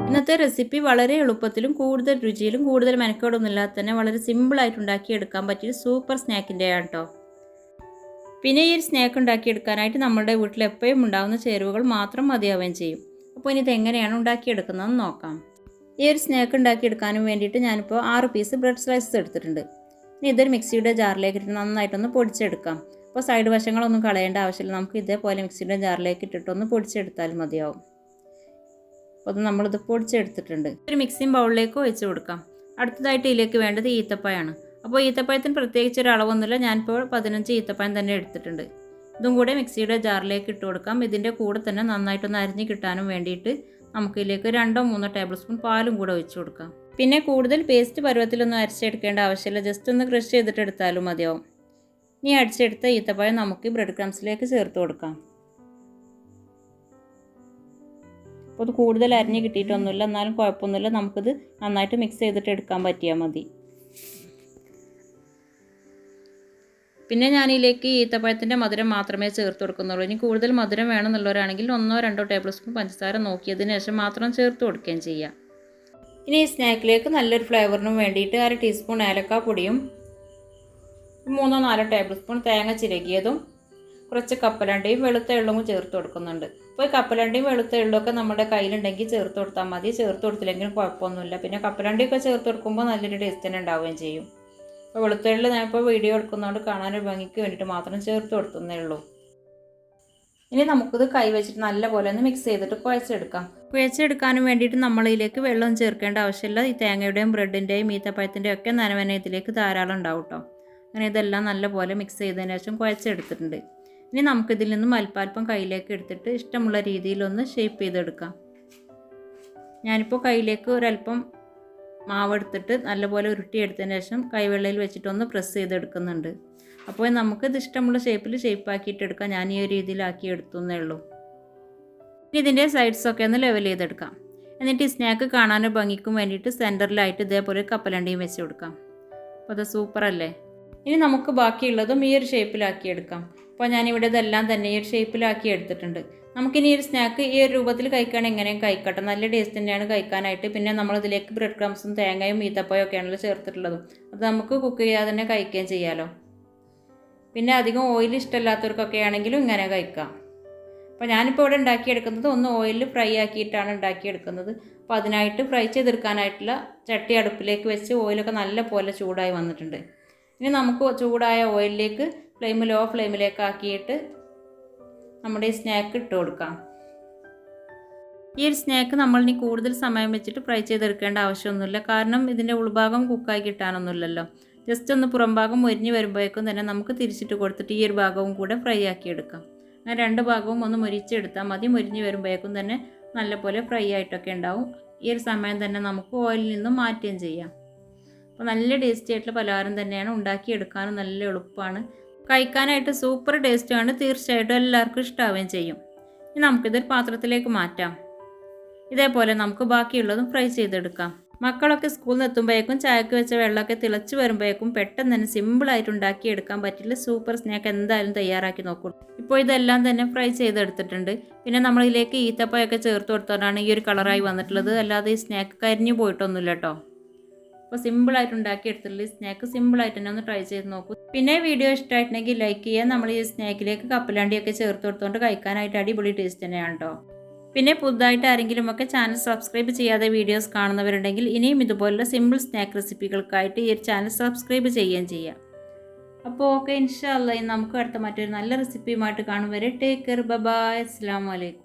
ഇന്നത്തെ റെസിപ്പി വളരെ എളുപ്പത്തിലും കൂടുതൽ രുചിയിലും കൂടുതൽ മെനക്കേടൊന്നുമില്ലാതെ തന്നെ വളരെ സിമ്പിളായിട്ട് ഉണ്ടാക്കിയെടുക്കാൻ പറ്റിയ സൂപ്പർ സ്നാക്കിൻ്റെയാണ് കേട്ടോ. പിന്നെ ഈ ഒരു സ്നാക്ക് ഉണ്ടാക്കിയെടുക്കാനായിട്ട് നമ്മുടെ വീട്ടിൽ എപ്പോഴും ഉണ്ടാകുന്ന ചേരുവകൾ മാത്രം മതിയാവുകയും ചെയ്യും. അപ്പോൾ ഇനി ഇതെങ്ങനെയാണ് ഉണ്ടാക്കിയെടുക്കുന്നതെന്ന് നോക്കാം. ഈ ഒരു സ്നാക്ക് ഉണ്ടാക്കിയെടുക്കാനും വേണ്ടിയിട്ട് ഞാനിപ്പോൾ 6 പീസ് ബ്രെഡ് സ്ലൈസസ് എടുത്തിട്ടുണ്ട്. ഇനി ഇതൊരു മിക്സിയുടെ ജാറിലേക്ക് ഇട്ട് നന്നായിട്ടൊന്ന് പൊടിച്ചെടുക്കാം. അപ്പോൾ സൈഡ് വശങ്ങളൊന്നും കളയേണ്ട ആവശ്യമില്ല. നമുക്ക് ഇതേപോലെ മിക്സിയുടെ ജാറിലേക്ക് ഇട്ടിട്ടൊന്ന് പൊടിച്ചെടുത്താലും മതിയാവും. അപ്പോൾ നമ്മളിത് പൊടിച്ചെടുത്തിട്ടുണ്ട്. ഒരു മിക്സിംഗ് ബൗളിലേക്ക് ഒഴിച്ച് കൊടുക്കാം. അടുത്തതായിട്ട് ഇതിലേക്ക് വേണ്ടത് ഈത്തപ്പഴമാണ്. അപ്പോൾ ഈത്തപ്പഴത്തിന് പ്രത്യേകിച്ച് ഒരു അളവൊന്നുമില്ല. ഞാനിപ്പോൾ 15 ഈത്തപ്പഴം തന്നെ എടുത്തിട്ടുണ്ട്. ഇതും കൂടെ മിക്സിയുടെ ജാറിലേക്ക് ഇട്ട് കൊടുക്കാം. ഇതിൻ്റെ കൂടെ തന്നെ നന്നായിട്ടൊന്ന് അരിഞ്ഞ് കിട്ടാനും വേണ്ടിയിട്ട് നമുക്കിതിലേക്ക് 2-3 ടേബിൾ സ്പൂൺ പാലും കൂടെ ഒഴിച്ച് കൊടുക്കാം. പിന്നെ കൂടുതൽ പേസ്റ്റ് പരുവത്തിലൊന്നും അരച്ചെടുക്കേണ്ട ആവശ്യമില്ല. ജസ്റ്റ് ഒന്ന് ക്രഷ് ചെയ്തിട്ട് എടുത്താലും മതിയാവും. ഇനി അടിച്ചെടുത്ത ഈത്തപ്പഴം നമുക്ക് ബ്രെഡ് ക്രംസിലേക്ക് ചേർത്ത് കൊടുക്കാം. അപ്പോൾ അത് കൂടുതൽ അരിഞ്ഞ് കിട്ടിയിട്ടൊന്നുമില്ല, എന്നാലും കുഴപ്പമൊന്നുമില്ല. നമുക്കിത് നന്നായിട്ട് മിക്സ് ചെയ്തിട്ട് എടുക്കാൻ പറ്റിയാൽ മതി. പിന്നെ ഞാനിതിലേക്ക് ഈത്തപ്പഴത്തിൻ്റെ മധുരം മാത്രമേ ചേർത്ത് കൊടുക്കുന്നുള്ളൂ. ഇനി കൂടുതൽ മധുരം വേണമെന്നുള്ളവരാണെങ്കിൽ 1-2 ടേബിൾ സ്പൂൺ പഞ്ചസാര നോക്കിയതിന് ശേഷം മാത്രം ചേർത്ത് കൊടുക്കുകയും ചെയ്യാം. ഇനി ഈ സ്നാക്കിലേക്ക് നല്ലൊരു ഫ്ലേവറിനും വേണ്ടിയിട്ട് 1/2 ടീസ്പൂൺ ഏലക്കാപ്പൊടിയും 3-4 ടേബിൾ സ്പൂൺ തേങ്ങ ചിരകിയതും കുറച്ച് കപ്പലണ്ടിയും വെളുത്ത എള്ളും ചേർത്ത് കൊടുക്കുന്നുണ്ട്. അപ്പോൾ ഈ കപ്പലണ്ടിയും വെളുത്ത എള്ളൊക്കെ നമ്മുടെ കയ്യിലുണ്ടെങ്കിൽ ചേർത്ത് കൊടുത്താൽ മതി. ചേർത്ത് കൊടുത്തില്ലെങ്കിലും കുഴപ്പമൊന്നുമില്ല. പിന്നെ കപ്പലണ്ടിയൊക്കെ ചേർത്ത് കൊടുക്കുമ്പോൾ നല്ലൊരു ടേസ്റ്റ് തന്നെ ഉണ്ടാവുകയും ചെയ്യും. അപ്പോൾ വെളുത്ത എള്ള് ഞാനിപ്പോൾ വീഡിയോ എടുക്കുന്നതുകൊണ്ട് കാണാനൊരു ഭംഗിക്ക് വേണ്ടിയിട്ട് മാത്രം ചേർത്ത് കൊടുക്കുന്നേ ഉള്ളൂ. ഇനി നമുക്കിത് കൈ വെച്ചിട്ട് നല്ലപോലെ ഒന്ന് മിക്സ് ചെയ്തിട്ട് കുഴച്ചെടുക്കാനും വേണ്ടിയിട്ട് നമ്മളിതിലേക്ക് വെള്ളം ചേർക്കേണ്ട ആവശ്യമില്ല. ഈ തേങ്ങയുടെയും ബ്രെഡിൻ്റെയും ഈത്തപ്പഴത്തിൻ്റെയും ഒക്കെ നനവനെ ഇതിലേക്ക് ധാരാളം ഉണ്ടാവും കേട്ടോ. അങ്ങനെ ഇതെല്ലാം നല്ലപോലെ മിക്സ് ചെയ്തതിന് ശേഷം കുഴച്ചെടുത്തിട്ടുണ്ട്. ഇനി നമുക്കിതിൽ നിന്നും അല്പാൽപ്പം കയ്യിലേക്ക് എടുത്തിട്ട് ഇഷ്ടമുള്ള രീതിയിലൊന്ന് ഷേപ്പ് ചെയ്തെടുക്കാം. ഞാനിപ്പോൾ കയ്യിലേക്ക് ഒരല്പം മാവ് എടുത്തിട്ട് നല്ലപോലെ ഉരുട്ടിയെടുത്തതിന് ശേഷം കൈവെള്ളയിൽ വെച്ചിട്ടൊന്ന് പ്രസ് ചെയ്തെടുക്കുന്നുണ്ട്. അപ്പോൾ നമുക്കിത് ഇഷ്ടമുള്ള ഷേപ്പിൽ ഷേപ്പാക്കിയിട്ടെടുക്കാം. ഞാൻ ഈ ഒരു രീതിയിലാക്കി എടുത്തുന്നേ ഉള്ളൂ. ഇതിൻ്റെ സൈഡ്സൊക്കെ ഒന്ന് ലെവൽ ചെയ്തെടുക്കാം. എന്നിട്ട് ഈ സ്നാക്ക് കാണാനോ ഭംഗിക്കും വേണ്ടിയിട്ട് സെൻറ്ററിലായിട്ട് ഇതേപോലെ കപ്പലണ്ടിയും വെച്ച് കൊടുക്കാം. അപ്പോൾ അത് സൂപ്പറല്ലേ. ഇനി നമുക്ക് ബാക്കിയുള്ളതും ഈ ഒരു ഷേപ്പിലാക്കിയെടുക്കാം. അപ്പോൾ ഞാനിവിടെ ഇതെല്ലാം തന്നെ ഈ ഒരു ഷേപ്പിലാക്കി എടുത്തിട്ടുണ്ട്. നമുക്കിനി ഈ ഒരു സ്നാക്ക് ഈ ഒരു രൂപത്തിൽ കഴിക്കുകയാണെങ്കിൽ എങ്ങനെയും കഴിക്കട്ടെ. നല്ല ടേസ്റ്റ് തന്നെയാണ് കഴിക്കാനായിട്ട്. പിന്നെ നമ്മളിതിലേക്ക് ബ്രെഡ് ക്രംസും തേങ്ങയും ഈത്തപ്പഴം ഒക്കെയാണല്ലോ ചേർത്തിട്ടുള്ളതും. അത് നമുക്ക് കുക്ക് ചെയ്യാതെ തന്നെ കഴിക്കുകയും ചെയ്യാമല്ലോ. പിന്നെ അധികം ഓയിൽ ഇഷ്ടമില്ലാത്തവർക്കൊക്കെ ആണെങ്കിലും ഇങ്ങനെ കഴിക്കാം. അപ്പോൾ ഞാനിപ്പോൾ ഇവിടെ ഉണ്ടാക്കിയെടുക്കുന്നത് ഒന്ന് ഓയിലിൽ ഫ്രൈ ആക്കിയിട്ടാണ് ഉണ്ടാക്കിയെടുക്കുന്നത്. അപ്പോൾ അതിനായിട്ട് ഫ്രൈ ചെയ്തെടുക്കാനായിട്ടുള്ള ചട്ടി അടുപ്പിലേക്ക് വെച്ച് ഓയിലൊക്കെ നല്ല പോലെ ചൂടായി വന്നിട്ടുണ്ട്. ഇനി നമുക്ക് ചൂടായ ഓയിലിലേക്ക് ലോ ഫ്ലെയിമിലേക്ക് ആക്കിയിട്ട് നമ്മുടെ ഈ സ്നാക്ക് ഇട്ട് കൊടുക്കാം. ഈ ഒരു സ്നാക്ക് നമ്മളിനി കൂടുതൽ സമയം വെച്ചിട്ട് ഫ്രൈ ചെയ്തെടുക്കേണ്ട ആവശ്യമൊന്നുമില്ല. കാരണം ഇതിൻ്റെ ഉൾഭാഗം കുക്കായി കിട്ടാനൊന്നുമില്ലല്ലോ. ജസ്റ്റ് ഒന്ന് പുറം ഭാഗം മൊരിഞ്ഞ് വരുമ്പോഴേക്കും തന്നെ നമുക്ക് തിരിച്ചിട്ട് കൊടുത്തിട്ട് ഈ ഒരു ഭാഗവും കൂടെ ഫ്രൈ ആക്കി എടുക്കാം. അങ്ങനെ 2 ഭാഗവും ഒന്ന് മൊരിച്ചെടുത്താൽ മതി. മൊരിഞ്ഞ് വരുമ്പോഴേക്കും തന്നെ നല്ലപോലെ ഫ്രൈ ആയിട്ടൊക്കെ ഉണ്ടാവും. ഈ ഒരു സമയം തന്നെ നമുക്ക് ഓയിലിൽ നിന്നും മാറ്റുകയും ചെയ്യാം. അപ്പോൾ നല്ല ടേസ്റ്റി ആയിട്ടുള്ള പലഹാരം തന്നെയാണ്. ഉണ്ടാക്കിയെടുക്കാനും നല്ല എളുപ്പമാണ്. കഴിക്കാനായിട്ട് സൂപ്പർ ടേസ്റ്റാണ്. തീർച്ചയായിട്ടും എല്ലാവർക്കും ഇഷ്ടാവുകയും ചെയ്യും. ഇനി നമുക്കിതൊരു പാത്രത്തിലേക്ക് മാറ്റാം. ഇതേപോലെ നമുക്ക് ബാക്കിയുള്ളതും ഫ്രൈ ചെയ്തെടുക്കാം. മക്കളൊക്കെ സ്കൂളിൽ നിന്ന് എത്തുമ്പോഴേക്കും ചായക്ക് വെച്ച വെള്ളമൊക്കെ തിളച്ച് വരുമ്പോഴേക്കും പെട്ടെന്ന് തന്നെ സിമ്പിളായിട്ട് ഉണ്ടാക്കിയെടുക്കാൻ പറ്റില്ല സൂപ്പർ സ്നാക്ക് എന്തായാലും തയ്യാറാക്കി നോക്കൂ. ഇപ്പോൾ ഇതെല്ലാം തന്നെ ഫ്രൈ ചെയ്തെടുത്തിട്ടുണ്ട്. പിന്നെ നമ്മളിതിലേക്ക് ഈത്തപ്പഴമൊക്കെ ചേർത്ത് കൊടുത്തോണ്ടാണ് ഈ ഒരു കളറായി വന്നിട്ടുള്ളത്. അല്ലാതെ ഈ സ്നാക്ക് കരിഞ്ഞു പോയിട്ടൊന്നുമില്ല കേട്ടോ. അപ്പോൾ സിമ്പിളായിട്ട് ഉണ്ടാക്കിയെടുത്തിട്ടുള്ള ഈ സ്നാക്ക് സിമ്പിളായിട്ട് തന്നെ ഒന്ന് ട്രൈ ചെയ്ത് നോക്കൂ. പിന്നെ വീഡിയോ ഇഷ്ടമായിട്ടുണ്ടെങ്കിൽ ലൈക്ക് ചെയ്യുക. നമ്മൾ ഈ സ്നാക്കിലേക്ക് കപ്പലണ്ടിയൊക്കെ ചേർത്ത് കൊടുത്തുകൊണ്ട് കഴിക്കാനായിട്ട് അടിപൊളി ടേസ്റ്റ് തന്നെയാണ് കേട്ടോ. പിന്നെ പുതുതായിട്ട് ആരെങ്കിലുമൊക്കെ ചാനൽ സബ്സ്ക്രൈബ് ചെയ്യാതെ വീഡിയോസ് കാണുന്നവരുണ്ടെങ്കിൽ ഇനിയും ഇതുപോലുള്ള സിമ്പിൾ സ്നാക്ക് റെസിപ്പികൾക്കായിട്ട് ഈ ഒരു ചാനൽ സബ്സ്ക്രൈബ് ചെയ്യുകയും ചെയ്യാം. അപ്പോൾ ഓക്കെ, ഇൻഷാ അല്ലാഹ് നമുക്ക് അടുത്ത മറ്റൊരു നല്ല റെസിപ്പിയുമായിട്ട് കാണും വരെ ടേക്ക് കെയർ. ബൈ. അസ്സലാമു അലൈക്കും.